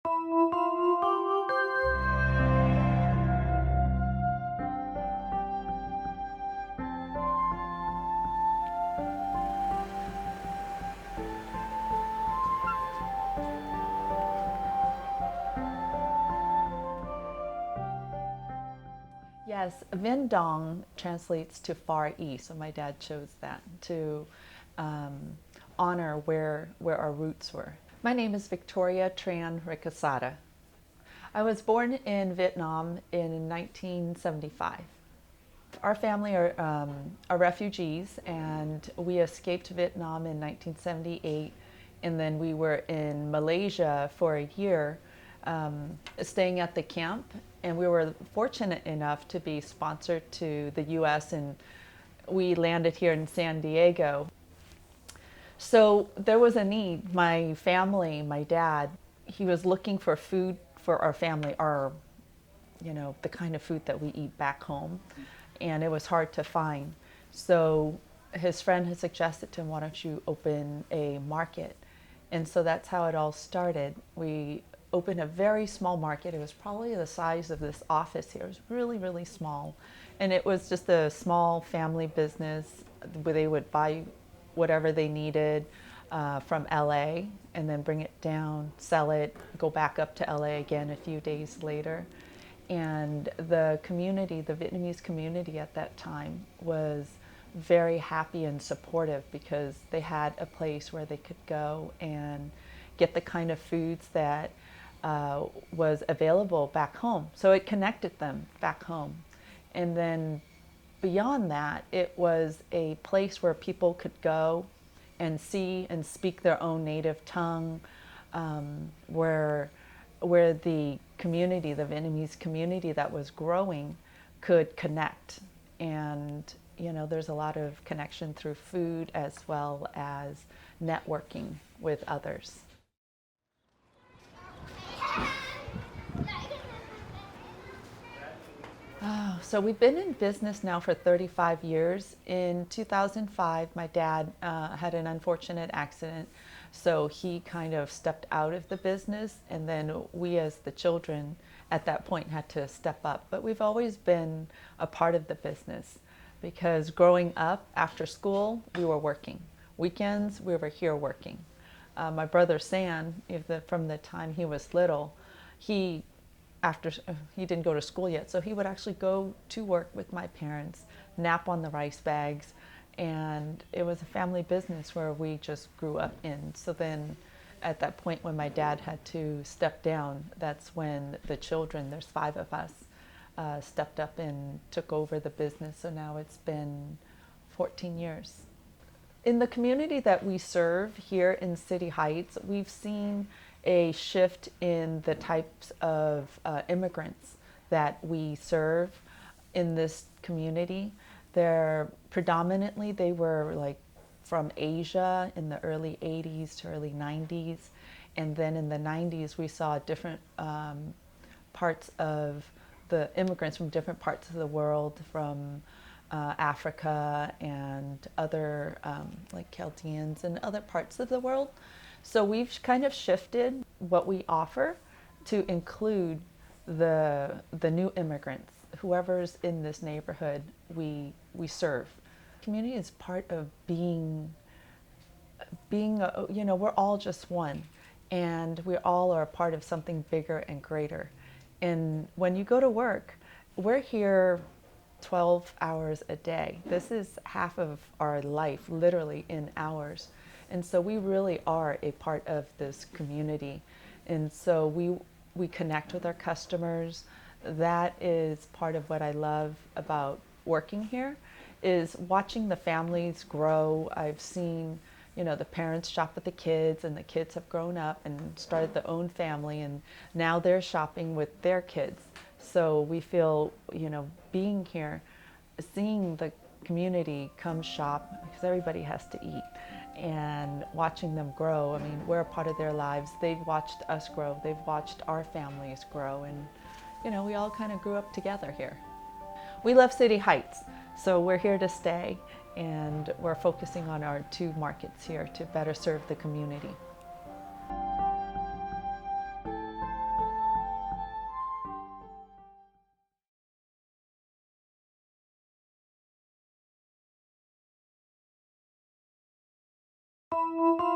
Yes, Vien Dong translates to Far East, so my dad chose that to um, honor where our roots were. My name is Victoria Tran Ricasata. I was born in Vietnam in 1975. Our family are refugees, and we escaped Vietnam in 1978, and then we were in Malaysia for a year, staying at the camp. And we were fortunate enough to be sponsored to the U.S., and we landed here in San Diego. So there was a need. My family, my dad, he was looking for food for our family, the kind of food that we eat back home, and it was hard to find. So his friend had suggested to him, why don't you open a market? And so that's how it all started. We opened a very small market. It was probably the size of this office here. It was really, really small. And it was just a small family business where they would buy whatever they needed from LA and then bring it down, sell it, go back up to LA again a few days later. And the community, the Vietnamese community at that time, was very happy and supportive because they had a place where they could go and get the kind of foods that was available back home. So it connected them back home. And then beyond that, it was a place where people could go and see and speak their own native tongue, where the community, the Vietnamese community that was growing, could connect. And there's a lot of connection through food as well as networking with others. Oh, so we've been in business now for 35 years. In 2005, my dad had an unfortunate accident, so he kind of stepped out of the business, and then we as the children at that point had to step up. But we've always been a part of the business because growing up after school, we were working. Weekends, we were here working. My brother San, from the time he was little, he didn't go to school yet, so he would actually go to work with my parents, nap on the rice bags, and it was a family business where we just grew up in. So then at that point when my dad had to step down, that's when the children, there's 5 of us, stepped up and took over the business. So now it's been 14 years. In the community that we serve here in City Heights, we've seen a shift in the types of immigrants that we serve in this community. They were like from Asia in the early 80s to early 90s. And then in the 90s, we saw different parts of the immigrants from different parts of the world, from Africa and other like Chaldeans and other parts of the world. So we've kind of shifted what we offer to include the new immigrants, whoever's in this neighborhood we serve. Community is part of being we're all just one, and we all are a part of something bigger and greater. And when you go to work, we're here 12 hours a day. This is half of our life, literally in hours. And so we really are a part of this community. And so we connect with our customers. That is part of what I love about working here, is watching the families grow. I've seen, the parents shop with the kids, and the kids have grown up and started their own family, and now they're shopping with their kids. So we feel, being here, seeing the community come shop, because everybody has to eat, and watching them grow. I mean, we're a part of their lives. They've watched us grow. They've watched our families grow, and we all kind of grew up together here. We love City Heights, so we're here to stay, and we're focusing on our 2 markets here to better serve the community. you.